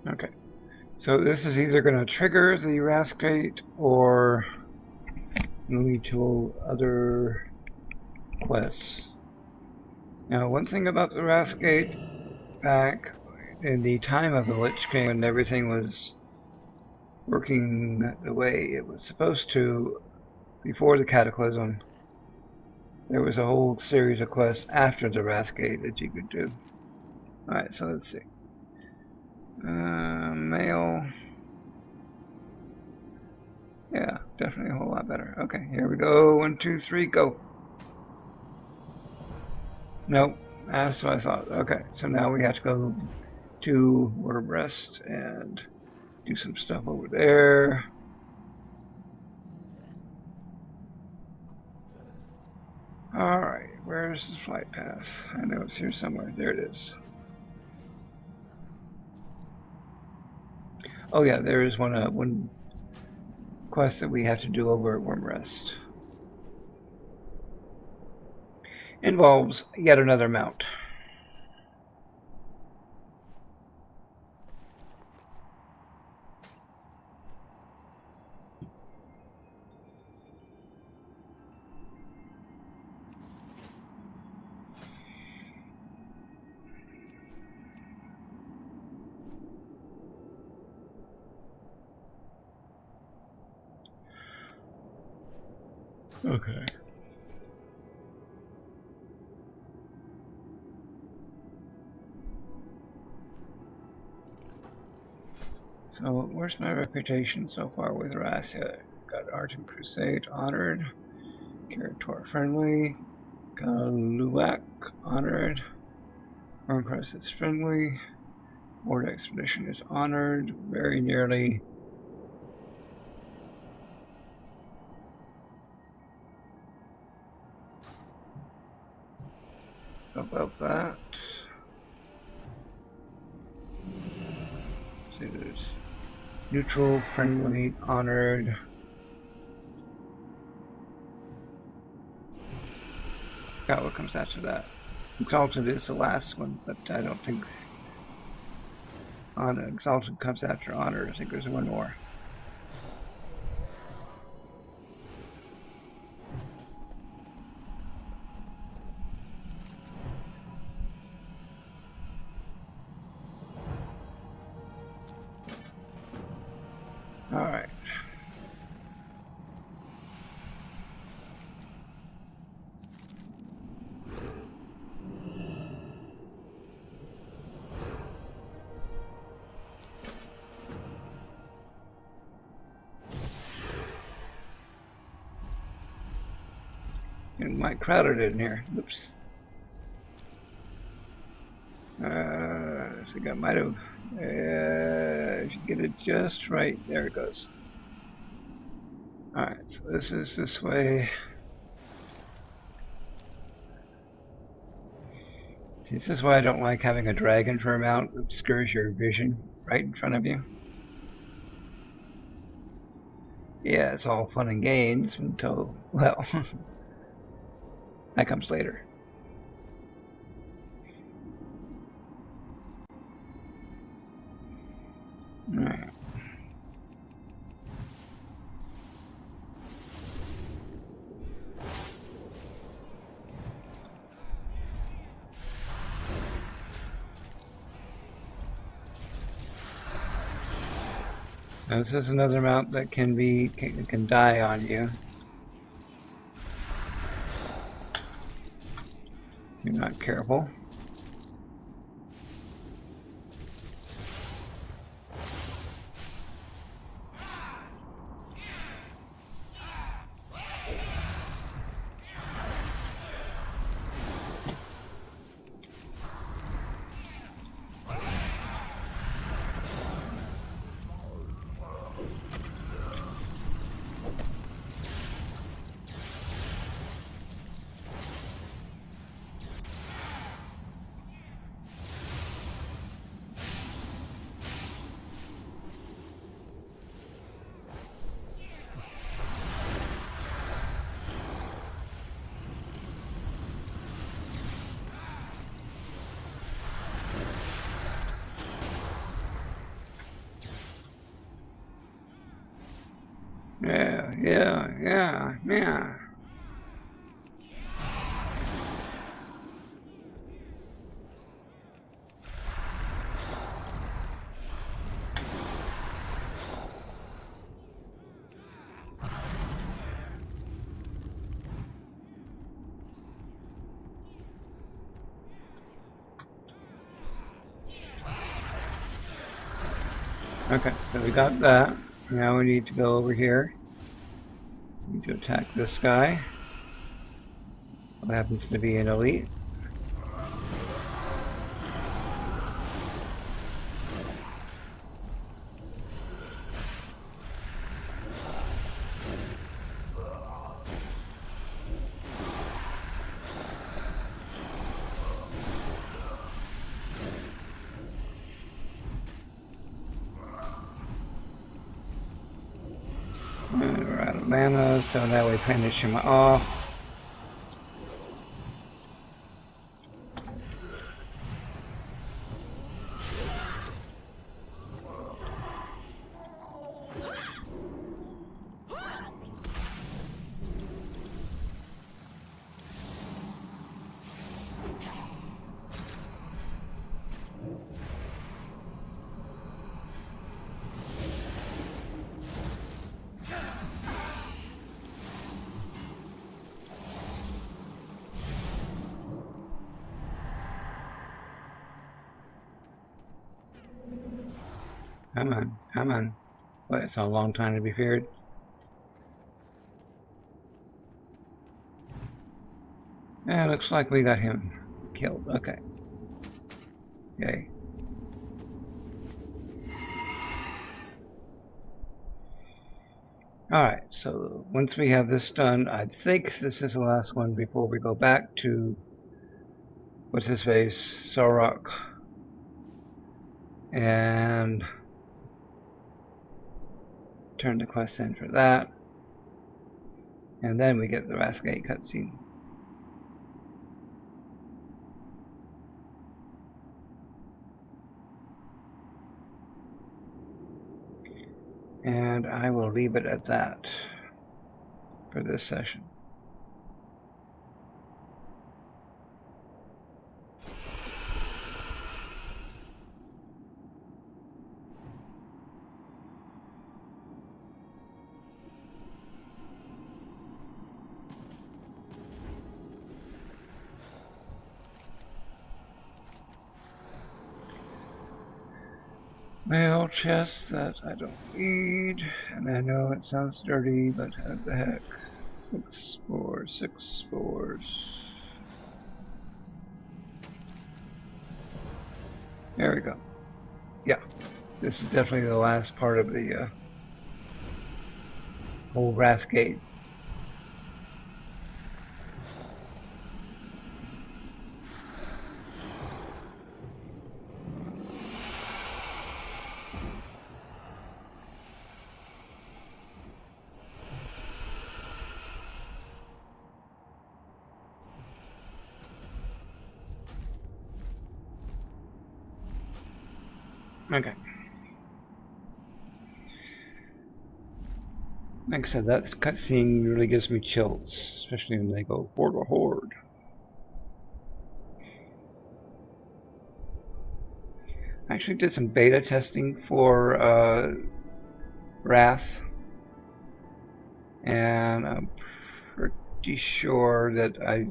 Okay. So this is either going to trigger the Rascate or lead to other quests. Now, one thing about the Rascate, back in the time of the Lich King, when everything was working the way it was supposed to, before the Cataclysm, there was a whole series of quests after the Rascate that you could do. Alright, so let's see. Mail. Yeah, definitely a whole lot better. Okay, here we go. 1, 2, 3, go. Nope, that's what I thought. Okay, so now we have to go to Wormrest and do some stuff over there. Alright, where's the flight path? I know it's here somewhere. There it is. Oh yeah, there is one quest that we have to do over at Wormrest. Involves yet another mount. Okay. So, where's my reputation so far with Rassia? Got Argent Crusade, honored. Curator friendly. Galuak, honored. Warcraft is friendly. Board Expedition is honored. Very nearly. Above that. See, there's neutral, friendly, honored. Forgot what comes after that. Exalted is the last one, but I don't think Exalted comes after honored. I think there's one more. Alright. Getting quite crowded in here. Oops. I think I might have. If you get it just right, there it goes. Alright, so this is this way. This is why I don't like having a dragon for a mount. It obscures your vision right in front of you. Yeah, it's all fun and games until, well, that comes later. Alright. Now this is another mount that can die on you. If you're not careful. Yeah. Okay, so we got that. Now we need to go over here. We need to attack this guy. What happens to be an elite? And we're out of mana, so that way finish him off. Come on. What, it's a long time to be feared. Yeah, looks like we got him killed. Okay. Yay. Alright, so once we have this done, I think this is the last one before we go back to what's his face, Sorok, and turn the quest in for that, and then we get the Rascade cutscene. And I will leave it at that for this session. Mail chest that I don't need, and I know it sounds dirty, but what the heck. 6 spores. There we go. Yeah, this is definitely the last part of the whole Rascade. Okay. Like I said, that cutscene really gives me chills, especially when they go horde or horde. I actually did some beta testing for Wrath, and I'm pretty sure that I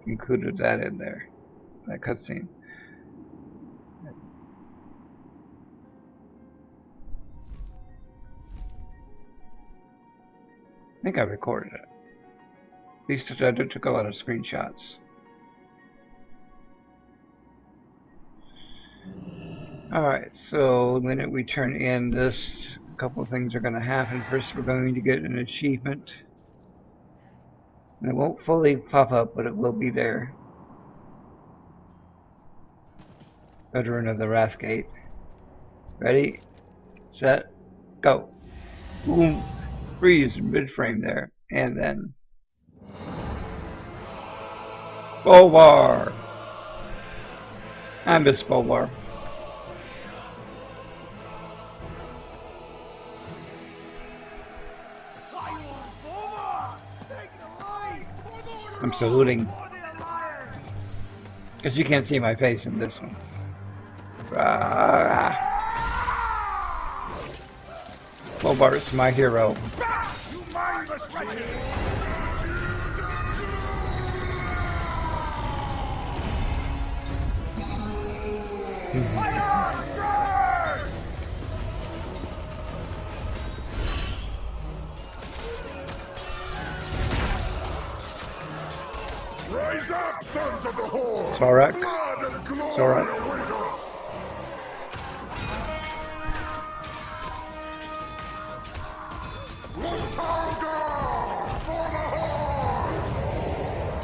included that in there, that cutscene. I think I recorded it. At least I took a lot of screenshots. Alright, so the minute we turn in this, a couple of things are going to happen. First, we're going to get an achievement. And it won't fully pop up, but it will be there. Veteran of the Rascade. Ready, set, go. Boom. Freeze mid-frame there. And then Bolvar. I miss Bolvar. saluting. Because you can't see my face in this one. Bobart's my hero. You mindless wretches! Rise up, sons of the Horde! It's alright. Blood and glory It's alright. await us! Look, for the Horde!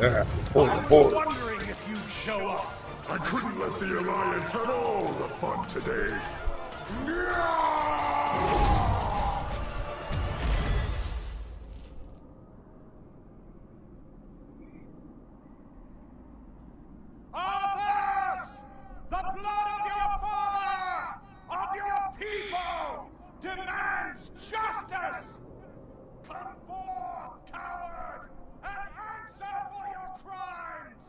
Yeah. I was wondering if you'd show up. I couldn't let the Alliance have all the fun today. Arthas! The blood of your father, of your people, demands justice! Come forth, coward, and answer for your crimes!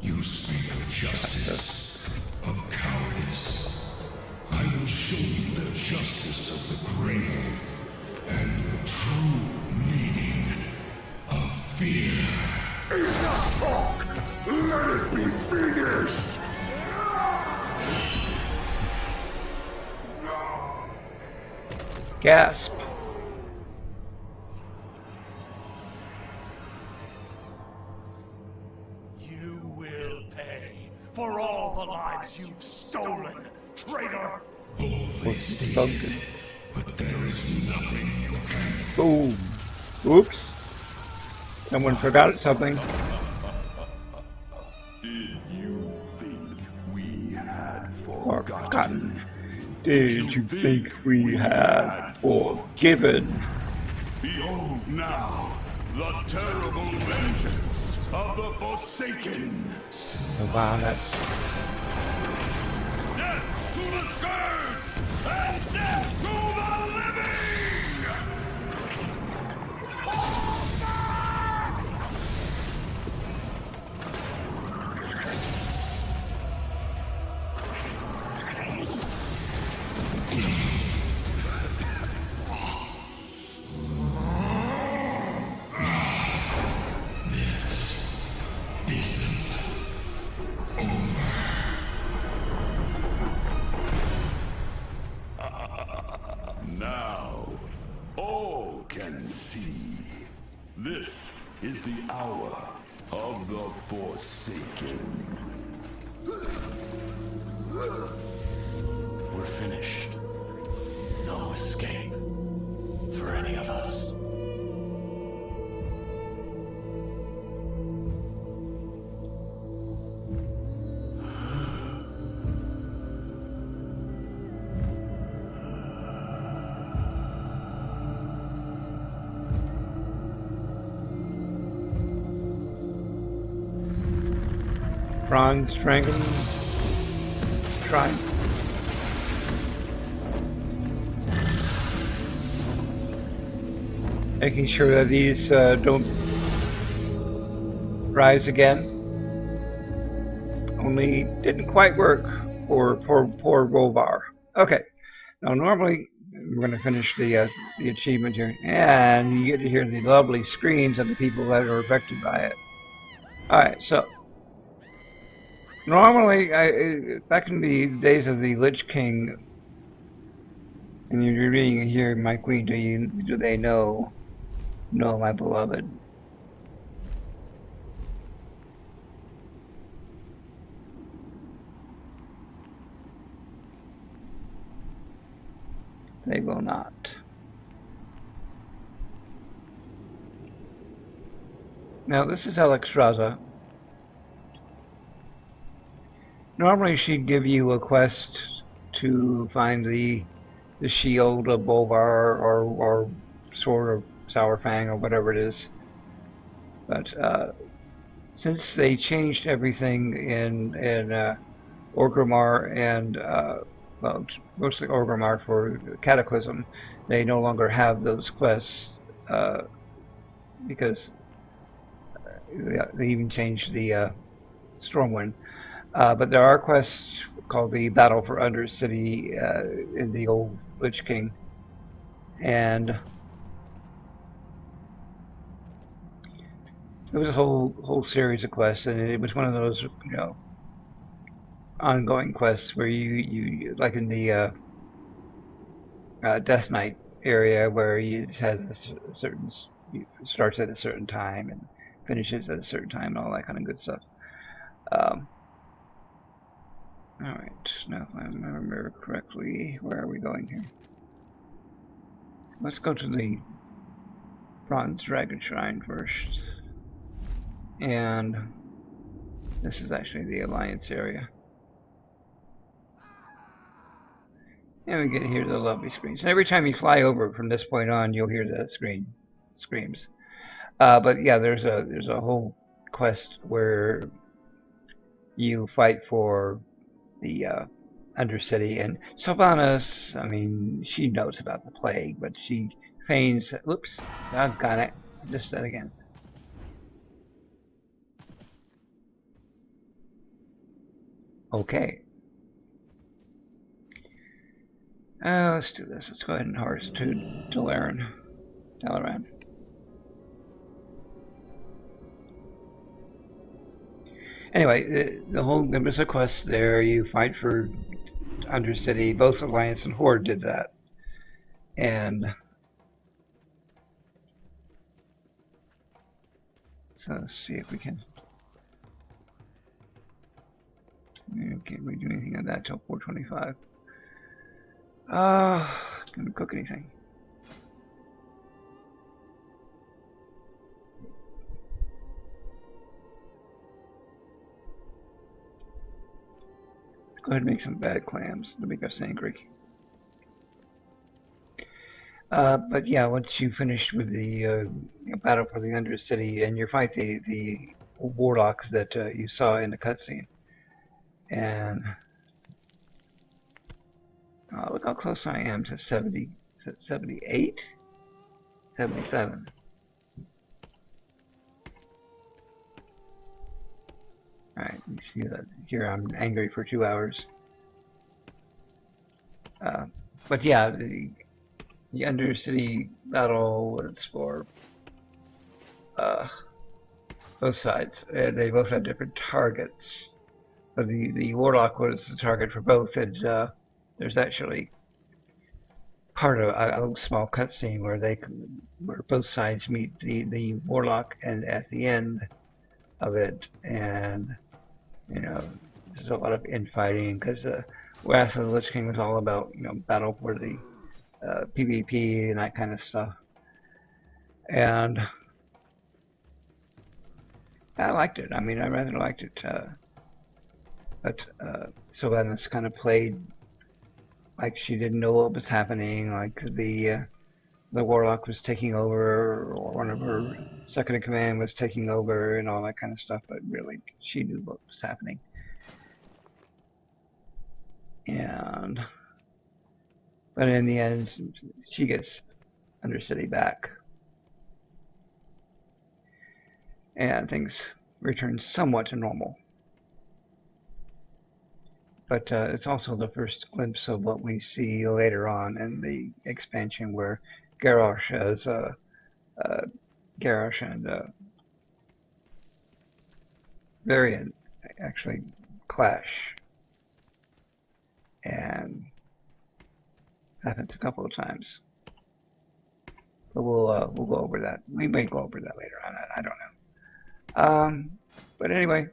You speak of justice, of cowardice. I will show you the justice of the grave and the true meaning of fear. Enough talk! Let it be finished! Gasp. You will pay for all the lives you've stolen, traitor! Boldly stated, but there is nothing you can. Boom. Oops. Someone forgot something. Did you think we had Forgotten. Did you think we had forgiven? Behold now the terrible vengeance of the Forsaken! Wow, that's... Death to the Scourge! And death to the living! Isn't Now, all can see. This is the hour of the Forsaken. We're finished. No escape for any of us. Bronze Dragon. Try. Making sure that these don't rise again. Only didn't quite work for poor Rovar. Okay. Now normally we're going to finish the achievement here, and you get to hear the lovely screams of the people that are affected by it. All right, so. Normally, back in the days of the Lich King, and you're reading here, my queen, do they know my beloved? They will not. Now, this is Alexstrasza. Normally she'd give you a quest to find the shield of Bolvar or sword of Sourfang or whatever it is. But since they changed everything in Orgrimmar and well, mostly Orgrimmar for Cataclysm, they no longer have those quests because they even changed the Stormwind. But there are quests called the Battle for Undercity in the old Lich King, and it was a whole series of quests, and it was one of those ongoing quests where you like in the Death Knight area where you had a certain starts at a certain time and finishes at a certain time and all that kind of good stuff. Um, all right, now if I remember correctly, where are we going here? Let's go to the Bronze Dragon Shrine first, and this is actually the Alliance area. And we get here to the lovely screams. And every time you fly over from this point on, you'll hear that screams. But yeah, there's a whole quest where you fight for the Undercity, and Sylvanas, I mean, she knows about the plague, but she feigns. Oops, I've got it. Just that again. Okay. Let's do this. Let's go ahead and harvest to Dalaran. Anyway, the whole there's a quest there. You fight for Undercity. Both Alliance and Horde did that, and so let's see if we can. Can't really do anything on that till 4:25. Gonna cook anything. Go ahead and make some bad clams to make us angry. But yeah, once you finish with the battle for the Undercity and you fight the warlock that you saw in the cutscene, and look how close I am to 70, 78, 77. Alright, you see that here I'm angry for 2 hours. But yeah, the Undercity battle was for both sides. They both had different targets. But the Warlock was the target for both, and there's actually part of a small cutscene where both sides meet the Warlock, and at the end of it, and there's a lot of infighting because Wrath of the Lich King was all about battle for the PvP and that kind of stuff, and I liked it. I mean, I rather liked it, but Sylvanas kind of played like she didn't know what was happening, like the Warlock was taking over, or one of her second in command was taking over, and all that kind of stuff. But really, she knew what was happening. But in the end, she gets Undercity back, and things return somewhat to normal. But it's also the first glimpse of what we see later on in the expansion, where Garrosh and Varian actually clash, and happens a couple of times. But we'll go over that. We may go over that later on. I don't know. But anyway,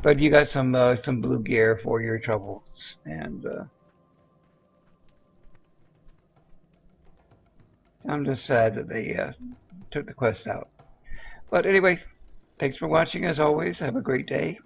but you got some blue gear for your troubles, and I'm just sad that they took the quest out. But anyway, thanks for watching as always. Have a great day.